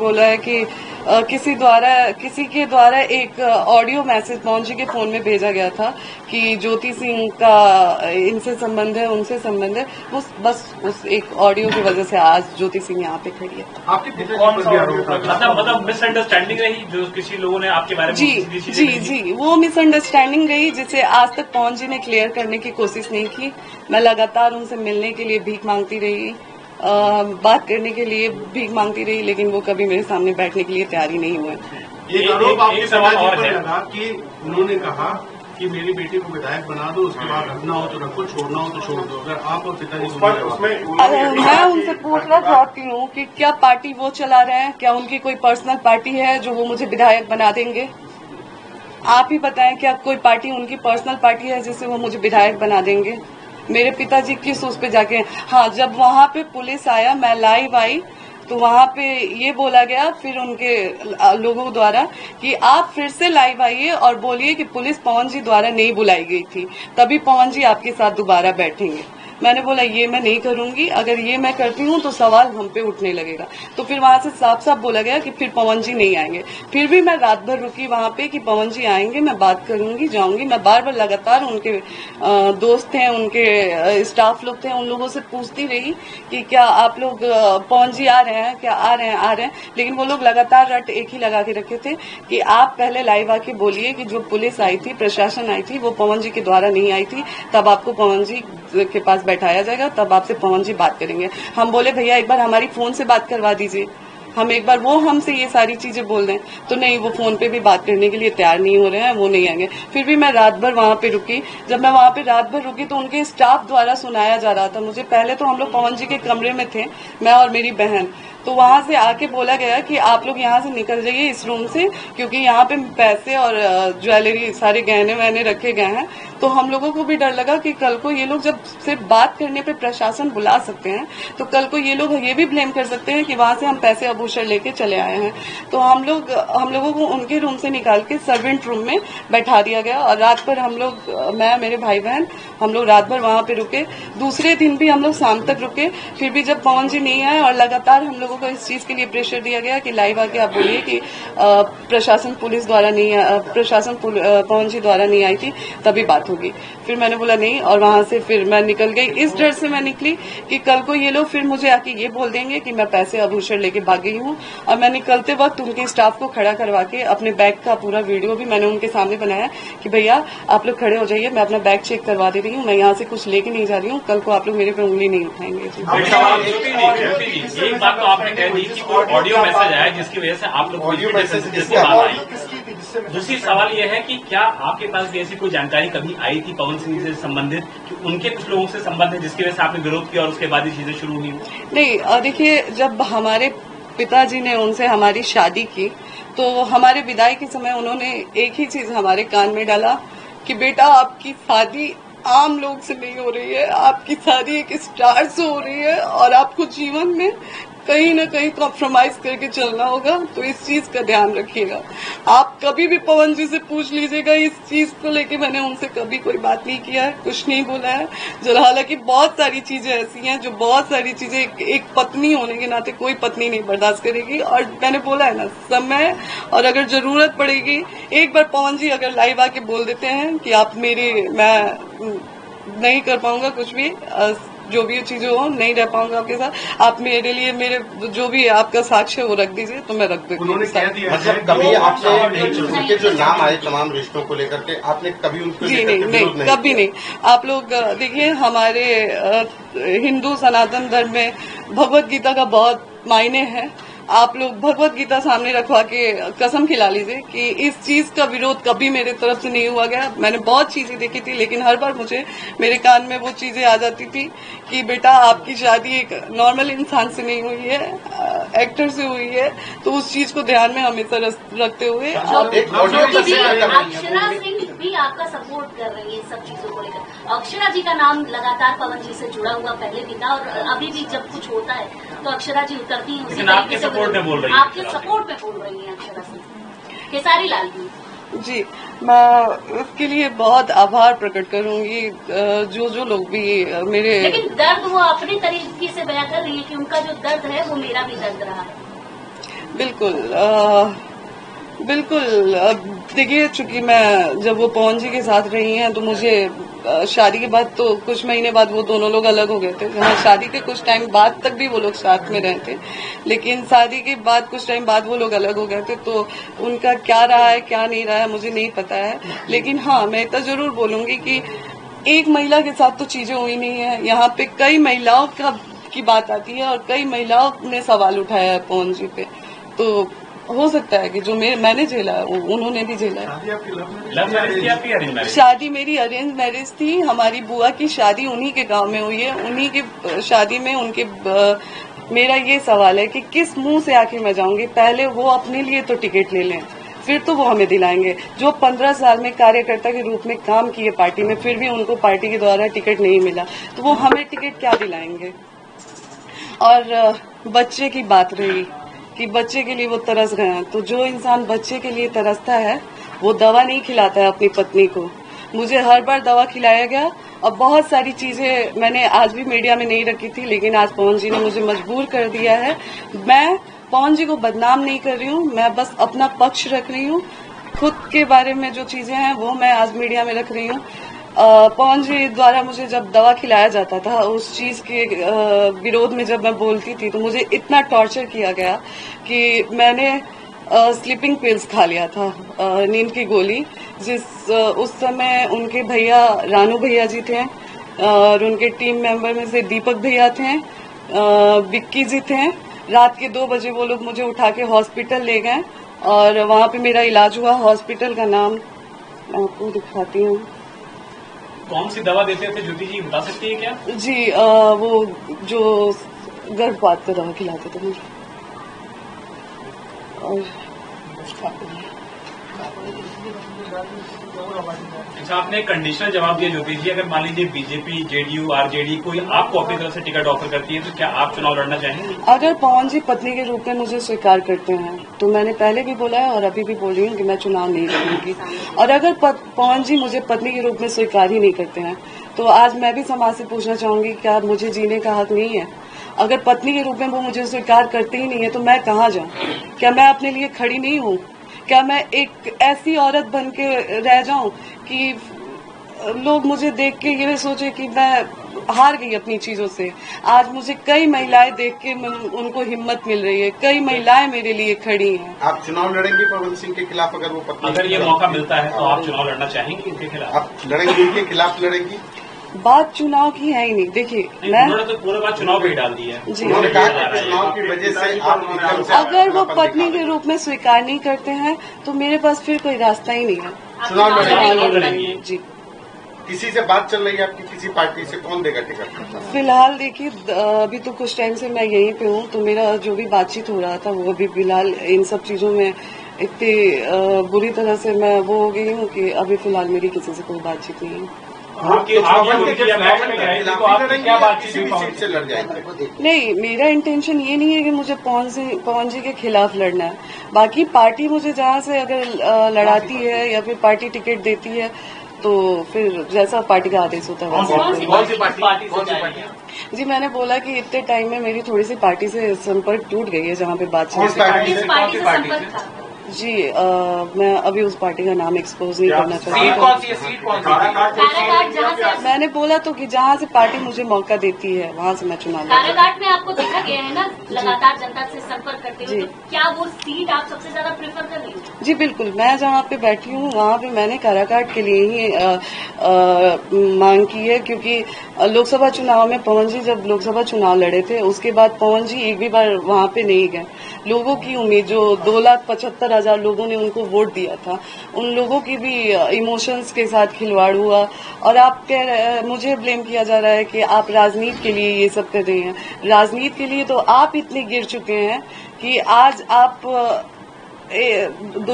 बोला है कि किसी के द्वारा एक ऑडियो मैसेज पवन जी के फोन में भेजा गया था कि ज्योति सिंह का इनसे संबंध है, उनसे संबंध है। उस एक ऑडियो की वजह से आज ज्योति सिंह यहाँ पे खड़ी है। आपके मतलब मिसअंडरस्टैंडिंग रही जो किसी लोगों ने आपके बारे में जी वो मिसअंडरस्टैंडिंग रही जिसे आज तक पवन जी ने क्लियर करने की कोशिश नहीं की। मैं लगातार उनसे मिलने के लिए भीख मांगती रही, बात करने के लिए भीख मांगती रही, लेकिन वो कभी मेरे सामने बैठने के लिए तैयार ही नहीं हुए। एक सवाल और है कि उन्होंने कहा कि मेरी बेटी को विधायक बना दो, उसके बाद रखना हो तो रखो, छोड़ना हो तो छोड़ दो। अगर आप और पिताजी मैं उनसे पूछना चाहती हूँ कि क्या पार्टी वो चला रहे हैं, क्या उनकी कोई पर्सनल पार्टी है जो वो मुझे विधायक बना देंगे? आप ही बताएं, क्या कोई पार्टी उनकी पर्सनल पार्टी है जिससे वो मुझे विधायक बना देंगे? मेरे पिताजी किस उस पे जाके, हाँ, जब वहाँ पे पुलिस आया, मैं लाइव आई तो वहाँ पे ये बोला गया फिर उनके लोगों द्वारा कि आप फिर से लाइव आइए और बोलिए कि पुलिस पवन जी द्वारा नहीं बुलाई गई थी, तभी पवन जी आपके साथ दोबारा बैठेंगे। मैंने बोला ये मैं नहीं करूंगी, अगर ये मैं करती हूँ तो सवाल हम पे उठने लगेगा। तो फिर वहां से साफ साफ बोला गया कि फिर पवन जी नहीं आएंगे। फिर भी मैं रात भर रुकी वहां पे कि पवन जी आएंगे, मैं बात करूंगी, जाऊंगी। मैं बार बार लगातार उनके दोस्त हैं, उनके स्टाफ लोग थे, उन लोगों से पूछती रही कि क्या आप लोग पवन जी आ रहे हैं, क्या आ रहे हैं। लेकिन वो लोग लगातार रट एक ही लगा के रखे थे कि आप पहले लाइव आके बोलिए कि जो पुलिस आई थी, प्रशासन आई थी, वो पवन जी के द्वारा नहीं आई थी, तब आपको पवन जी के पास बैठाया जाएगा, तब आपसे पवन जी बात करेंगे। हम बोले भैया एक बार हमारी फोन से बात करवा दीजिए, हम एक बार वो हमसे ये सारी चीजें बोल दें। तो नहीं, वो फोन पे भी बात करने के लिए तैयार नहीं हो रहे हैं, वो नहीं आएंगे। फिर भी मैं रात भर वहां पे रुकी। जब मैं वहां पे रात भर रुकी तो उनके स्टाफ द्वारा सुनाया जा रहा था मुझे। पहले तो हम लोग पवन जी के कमरे में थे, मैं और मेरी बहन, तो वहां से आके बोला गया कि आप लोग यहाँ से निकल जाइए इस रूम से, क्योंकि यहाँ पे पैसे और ज्वेलरी, सारे गहने वहने रखे गए हैं। तो हम लोगों को भी डर लगा कि कल को ये लोग जब सिर्फ बात करने पे प्रशासन बुला सकते हैं, तो कल को ये लोग ये भी ब्लेम कर सकते हैं कि वहां से हम पैसे आभूषण लेके चले आए हैं। तो हम लोगों को उनके रूम से निकाल के सर्वेंट रूम में बैठा दिया गया और रात भर हम लोग, मैं, मेरे भाई बहन, हम लोग रात भर वहां पे रुके। दूसरे दिन भी हम लोग शाम तक रुके। फिर भी जब पवन जी नहीं आए और लगातार हम लोगों को इस चीज के लिए प्रेशर दिया गया कि लाइव आके आप बोलिए कि प्रशासन पुलिस द्वारा नहीं, प्रशासन पवन जी द्वारा नहीं आई थी, तभी बात होगी। फिर मैंने बोला नहीं, और वहां से फिर मैं निकल गई। इस डर से मैं निकली कि कल को ये लोग फिर मुझे आके ये बोल देंगे कि मैं पैसे आभूषण लेके भाग गई हूँ। और मैं निकलते वक्त उनके स्टाफ को खड़ा करवा के अपने बैग का पूरा वीडियो भी मैंने उनके सामने बनाया कि भैया आप लोग खड़े हो जाइए, मैं अपना बैग चेक करवा दे रही हूँ, मैं यहाँ से कुछ लेके नहीं जा रही हूँ, कल को आप लोग मेरे पे उंगली नहीं उठाएंगे। एक बात तो आपने कह दी कि ऑडियो मैसेज आया जिसकी वजह से आप लोग, दूसरी सवाल यह है कि क्या आपके पास भी ऐसी कोई जानकारी कभी आई थी पवन सिंह से संबंधित कि उनके कुछ लोगों से संबंध है जिसकी वजह से आपने विरोध किया और उसके बाद ये चीजें शुरू हुई? नहीं, देखिए, जब हमारे पिताजी ने उनसे हमारी शादी की तो हमारे विदाई के समय उन्होंने एक ही चीज हमारे कान में डाला कि बेटा आपकी शादी आम लोग से नहीं हो रही है, आपकी शादी एक स्टार से हो रही है और आपको जीवन में कहीं न कहीं कॉम्प्रोमाइज करके चलना होगा, तो इस चीज का ध्यान रखिएगा। आप कभी भी पवन जी से पूछ लीजिएगा इस चीज को लेके, मैंने उनसे कभी कोई बात नहीं किया है, कुछ नहीं बोला है। हालांकि बहुत सारी चीजें ऐसी हैं जो, बहुत सारी चीजें एक पत्नी होने के नाते कोई पत्नी नहीं बर्दाश्त करेगी। और मैंने बोला है ना, समय और अगर जरूरत पड़ेगी, एक बार पवन जी अगर लाइव आके बोल देते हैं कि आप मैं नहीं कर पाऊंगा कुछ भी, जो भी चीजें हो, नहीं रह पाऊंगा आपके साथ, आप मेरे लिए मेरे जो भी आपका साक्ष्य है वो रख दीजिए, तो मैं रख दूंगी। मतलब कभी आपने उनके जो नाम आए तमाम रिश्तों को लेकर के, आपने कभी उनको नहीं, कभी नहीं। आप लोग देखिए, हमारे हिंदू सनातन धर्म में भगवत गीता का बहुत मायने है। आप लोग भगवत गीता सामने रखवा के कसम खिला लीजिए कि इस चीज का विरोध कभी मेरे तरफ से नहीं हुआ गया। मैंने बहुत चीजें देखी थी, लेकिन हर बार मुझे मेरे कान में वो चीजें आ जाती थी कि बेटा आपकी शादी एक नॉर्मल इंसान से नहीं हुई है, एक्टर से हुई है। तो उस चीज को ध्यान में हमेशा रखते हुए अक्षरा सिंह भी आपका सपोर्ट कर रही है सब चीजों को लेकर। अक्षरा जी का नाम लगातार पवन जी से जुड़ा हुआ पहले भी था और अभी भी जब कुछ होता है तो अक्षरा जी उतरती हैं, उसी तरीके से आपके सपोर्ट में बोल रही हैं अक्षरा सिंह। खेसारी लाल जी, मैं इसके लिए बहुत आभार प्रकट करूंगी जो लोग भी मेरे, लेकिन दर्द वो अपने तरीके से बयां कर रही है कि उनका जो दर्द है वो मेरा भी दर्द रहा है। बिल्कुल देखिए, चूंकि मैं जब वो पवन जी के साथ रही हैं तो मुझे शादी के बाद तो कुछ महीने बाद वो दोनों लोग अलग हो गए थे। हाँ, शादी के कुछ टाइम बाद तक भी वो लोग साथ में रहे थे, लेकिन शादी के बाद कुछ टाइम बाद वो लोग अलग हो गए थे। तो उनका क्या रहा है क्या नहीं रहा है मुझे नहीं पता है, लेकिन हाँ मैं इतना जरूर बोलूंगी कि एक महिला के साथ तो चीजें हुई नहीं है। यहाँ पे कई महिलाओं की बात आती है और कई महिलाओं ने सवाल उठाया है पवन जी पे, तो हो सकता है कि जो मैंने झेला है उन्होंने भी झेला है। लव मैरिज थी आपकी अरेंज मैरिज? शादी मेरी अरेंज मैरिज थी। हमारी बुआ की शादी उन्हीं के गांव में हुई है। उन्हीं की शादी में उनके मेरा ये सवाल है कि किस मुंह से आके मैं जाऊंगी। पहले वो अपने लिए तो टिकट ले लें, फिर तो वो हमें दिलाएंगे। जो 15 साल में कार्यकर्ता के रूप में काम किए पार्टी में, फिर भी उनको पार्टी के द्वारा टिकट नहीं मिला, तो वो हमें टिकट क्या दिलाएंगे। और बच्चे की बात रही कि बच्चे के लिए वो तरस गए हैं, तो जो इंसान बच्चे के लिए तरसता है वो दवा नहीं खिलाता है अपनी पत्नी को। मुझे हर बार दवा खिलाया गया और बहुत सारी चीजें मैंने आज भी मीडिया में नहीं रखी थी, लेकिन आज पवन जी ने मुझे मजबूर कर दिया है। मैं पवन जी को बदनाम नहीं कर रही हूँ, मैं बस अपना पक्ष रख रही हूँ। खुद के बारे में जो चीजें हैं वो मैं आज मीडिया में रख रही हूँ। पवन जी द्वारा मुझे जब दवा खिलाया जाता था, उस चीज के विरोध में जब मैं बोलती थी तो मुझे इतना टॉर्चर किया गया कि मैंने स्लीपिंग पिल्स खा लिया था, नींद की गोली। उस समय उनके भैया रानू भैया जी थे और उनके टीम मेंबर में से दीपक भैया थे, विक्की जी थे। रात के 2 बजे वो लोग मुझे उठा के हॉस्पिटल ले गए और वहाँ पे मेरा इलाज हुआ। हॉस्पिटल का नाम मैं आपको दिखाती हूँ। कौन सी दवा देते थे ज्योति जी, बता सकती है क्या? जी वो जो गर्भपात का दवा खिलाते थे मुझे। और अच्छा, आपने एक कंडीशनल जवाब दिया ज्योति जी, अगर मान लीजिए बीजेपी, जेडीयू, आरजेडी कोई आपको अपनी तरफ से टिकट ऑफर करती है तो क्या आप चुनाव लड़ना चाहेंगे? अगर पवन जी पत्नी के रूप में मुझे स्वीकार करते हैं तो मैंने पहले भी बोला है और अभी भी बोल रही हूँ कि मैं चुनाव नहीं लड़ूंगी। और अगर पवन जी मुझे पत्नी के रूप में स्वीकार ही नहीं करते हैं तो आज मैं भी समाज से पूछना चाहूंगी, क्या मुझे जीने का हक नहीं है? अगर पत्नी के रूप में वो मुझे स्वीकार करते ही नहीं है तो मैं कहाँ जाऊँ? क्या मैं अपने लिए खड़ी नहीं हूँ? क्या मैं एक ऐसी औरत बन के रह जाऊं कि लोग मुझे देख के ये सोचे कि मैं हार गई अपनी चीजों से? आज मुझे कई महिलाएं देख के उनको हिम्मत मिल रही है, कई महिलाएं मेरे लिए खड़ी हैं। आप चुनाव लड़ेंगे पवन सिंह के खिलाफ? अगर वो पत्नी, अगर ये मौका मिलता है तो आप चुनाव लड़ना चाहेंगे इनके खिलाफ? आप लड़ेंगे, इनके खिलाफ लड़ेंगी? बात चुनाव की है ही नहीं। देखिए, उन्होंने तो पूरा बात चुनाव पे ही डाल दी है। जी, उन्होंने कहा कि चुनाव की वजह से आप एकदम से अगर वो पत्नी के रूप में स्वीकार नहीं करते हैं तो मेरे पास फिर कोई रास्ता ही नहीं है। चुनाव लड़ेंगे? जी। किसी से बात चल रही है आपकी? किसी पार्टी से कौन देगा टिकट? फिलहाल देखिए, अभी तो कुछ टाइम से मैं यहीं पे हूँ, तो मेरा जो भी बातचीत हो रहा था वो अभी फिलहाल इन सब चीजों में इतनी बुरी तरह से मैं वो हो गई हूँ कि अभी फिलहाल मेरी किसी से कोई बातचीत नहीं है। नहीं, मेरा इंटेंशन ये नहीं है कि मुझे पवन जी के खिलाफ लड़ना है। बाकी पार्टी मुझे जहाँ से अगर लड़ाती है या फिर पार्टी टिकट देती है तो फिर जैसा पार्टी का आदेश होता है। जी, मैंने बोला कि इतने टाइम में मेरी थोड़ी सी पार्टी से संपर्क टूट गई है जहाँ पे बातचीत। जी मैं अभी उस पार्टी का नाम एक्सपोज नहीं करना चाहती। मैंने बोला तो कि जहाँ से पार्टी मुझे मौका देती है वहाँ से मैं चुनाव लड़ूंगी। काराकाट में आपको देखा गया है ना लगातार जनता से संपर्क करते हुए, तो क्या वो सीट आप सबसे ज्यादा प्रेफर कर रही हैं? जी बिल्कुल, मैं जहाँ पे बैठी हूँ वहाँ पे मैंने काराकाट के लिए ही मांग की है, क्योंकि लोकसभा चुनाव में पवन जी जब लोकसभा चुनाव लड़े थे उसके बाद पवन जी एक भी बार वहाँ पे नहीं गए। लोगों की उम्मीद, जो 2,75,000 लोगों ने उनको वोट दिया था, उन लोगों की भी इमोशंस के साथ खिलवाड़ हुआ। और आप कह रहे, मुझे ब्लेम किया जा रहा है कि आप राजनीति के लिए ये सब कर रही हैं। राजनीति के लिए तो आप इतने गिर चुके हैं कि आज आप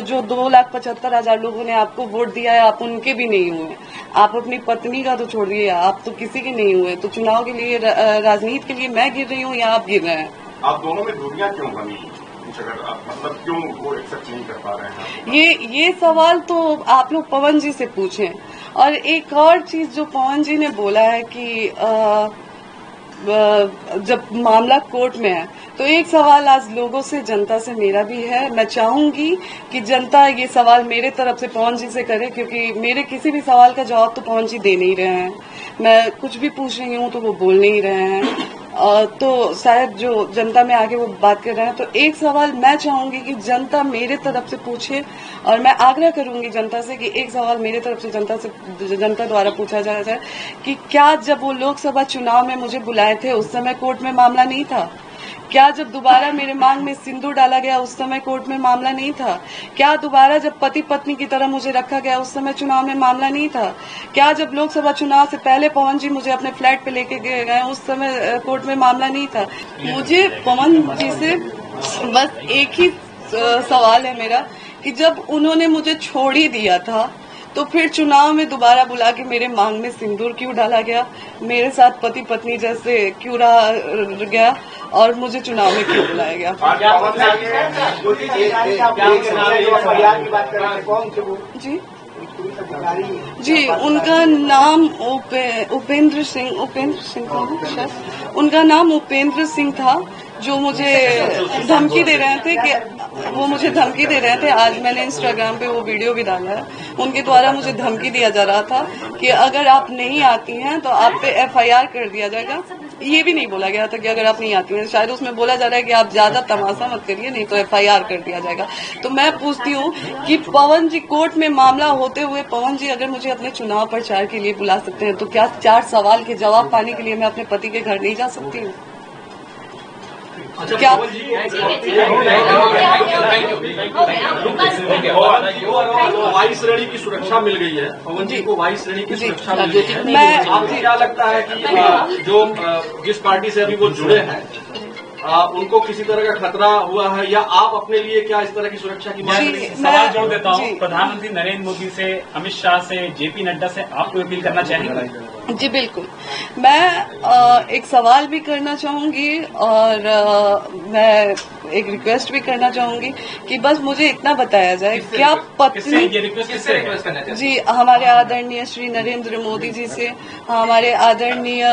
जो 2,75,000 लोगों ने आपको वोट दिया है आप उनके भी नहीं हुए। आप अपनी पत्नी का तो छोड़ दिए, आप तो किसी के नहीं हुए। तो चुनाव के लिए, राजनीति के लिए मैं गिर रही हूँ या आप गिर रहे हैं? आप दोनों में दूरियां क्यों बनी? मतलब क्यों वो एक्सेप्ट नहीं कर पा रहे हैं? ये सवाल तो आप लोग पवन जी से पूछें। और एक और चीज जो पवन जी ने बोला है कि जब मामला कोर्ट में है तो एक सवाल आज लोगों से, जनता से मेरा भी है। मैं चाहूंगी कि जनता ये सवाल मेरे तरफ से पवन जी से करे, क्योंकि मेरे किसी भी सवाल का जवाब तो पवन जी दे नहीं रहे हैं। मैं कुछ भी पूछ रही हूँ तो वो बोल नहीं रहे हैं, तो शायद जो जनता में आके वो बात कर रहे हैं। तो एक सवाल मैं चाहूंगी कि जनता मेरे तरफ से पूछे, और मैं आग्रह करूंगी जनता से कि एक सवाल मेरे तरफ से जनता द्वारा पूछा जाए कि क्या जब वो लोकसभा चुनाव में मुझे बुलाए थे उस समय कोर्ट में मामला नहीं था? क्या जब दोबारा मेरे मांग में सिंदूर डाला गया उस समय कोर्ट में मामला नहीं था? क्या दोबारा जब पति पत्नी की तरह मुझे रखा गया उस समय चुनाव में मामला नहीं था? क्या जब लोकसभा चुनाव से पहले पवन जी मुझे अपने फ्लैट पे लेके गए उस समय कोर्ट में मामला नहीं था? मुझे पवन जी से बस एक ही सवाल है मेरा कि जब उन्होंने मुझे छोड़ ही दिया था तो फिर चुनाव में दोबारा बुला के मेरे मांग में सिंदूर क्यों डाला गया? मेरे साथ पति पत्नी जैसे क्यों रहा गया और मुझे चुनाव में क्यों बुलाया गया? जी उनका नाम उपेंद्र सिंह था शायद। उनका नाम उपेंद्र सिंह था, जो मुझे धमकी दे रहे थे कि आज मैंने इंस्टाग्राम पे वो वीडियो भी डाला है। उनके द्वारा मुझे धमकी दिया जा रहा था कि अगर आप नहीं आती हैं तो आप पे FIR कर दिया जाएगा। ये भी नहीं बोला गया था कि अगर आप नहीं आती हैं, शायद उसमें बोला जा रहा है कि आप ज्यादा तमाशा मत करिए नहीं तो FIR कर दिया जाएगा। तो मैं पूछती हूँ कि पवन जी, कोर्ट में मामला होते हुए पवन जी अगर मुझे अपने चुनाव प्रचार के लिए बुला सकते हैं तो क्या 4 सवाल के जवाब पाने के लिए मैं अपने पति के घर नहीं जा सकती हूँ? क्या वायु श्रेणी की सुरक्षा मिल गई है? पवन जी को वायु श्रेणी की सुरक्षा मिल गई है। आपको क्या लगता है कि जो जिस पार्टी से अभी वो जुड़े हैं उनको किसी तरह का खतरा हुआ है, या आप अपने लिए क्या इस तरह की सुरक्षा की मांग करेंगे? सवाल जोड़ देता हूँ, प्रधानमंत्री नरेंद्र मोदी से, अमित शाह से, JP नड्डा से आप कोई अपील करना चाहेंगे? जी बिल्कुल, मैं एक सवाल भी करना चाहूंगी और मैं एक रिक्वेस्ट भी करना चाहूंगी कि बस मुझे इतना बताया जाए, क्या पत्नी जी हमारे आदरणीय श्री नरेंद्र मोदी जी से, हमारे आदरणीय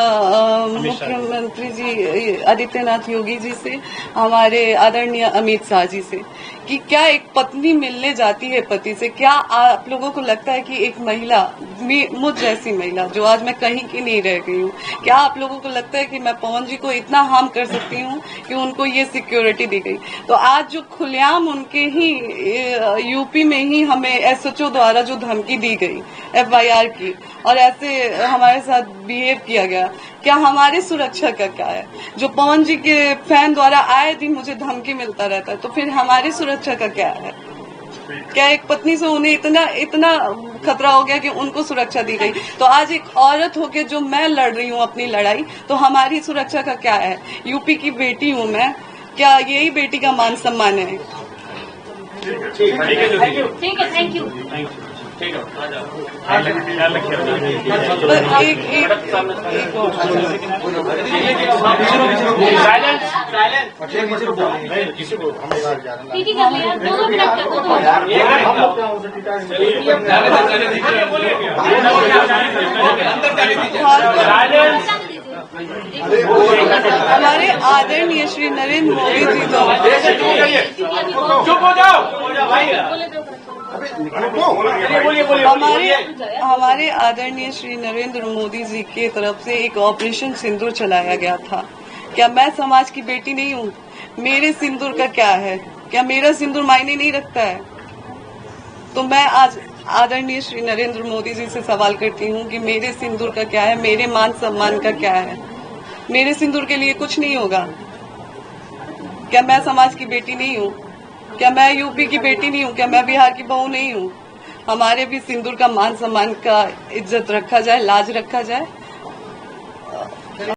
मुख्यमंत्री जी आदित्यनाथ योगी जी से, हमारे आदरणीय अमित शाह जी से, कि क्या एक पत्नी मिलने जाती है पति से? क्या आप लोगों को लगता है कि एक महिला, मुझ जैसी महिला जो आज मैं कहीं की नहीं रह गई हूँ, क्या आप लोगों को लगता है कि मैं पवन जी को इतना हार्म कर सकती हूँ कि उनको ये सिक्योरिटी दी गई? तो आज जो खुलेआम उनके ही यूपी में ही हमें SHO द्वारा जो धमकी दी गई FIR की, और ऐसे हमारे साथ बिहेव किया गया, क्या हमारी सुरक्षा का क्या है? जो पवन जी के फैन द्वारा आए दिन मुझे धमकी मिलता रहता है, तो फिर हमारी सुरक्षा का क्या है? क्या एक पत्नी से उन्हें इतना खतरा हो गया कि उनको सुरक्षा दी गई? तो आज एक औरत होके जो मैं लड़ रही हूँ अपनी लड़ाई, तो हमारी सुरक्षा का क्या है? यूपी की बेटी हूँ मैं, क्या यही बेटी का मान सम्मान है? ठीक है, थैंक यू। हमारे आदरणीय श्री नरेंद्र मोदी जी चुप हो जाओ। हमारे आदरणीय श्री नरेंद्र मोदी जी की तरफ से एक ऑपरेशन सिंदूर चलाया गया था। क्या मैं समाज की बेटी नहीं हूँ? मेरे सिंदूर का क्या है? क्या मेरा सिंदूर मायने नहीं रखता है? तो मैं आज आदरणीय श्री नरेंद्र मोदी जी से सवाल करती हूँ कि मेरे सिंदूर का क्या है? मेरे मान सम्मान का क्या है? मेरे सिंदूर के लिए कुछ नहीं होगा? क्या मैं समाज की बेटी नहीं हूँ? क्या मैं यूपी की बेटी नहीं हूँ? क्या मैं बिहार की बहू नहीं हूँ? हमारे भी सिंदूर का मान सम्मान का इज्जत रखा जाए, लाज रखा जाए।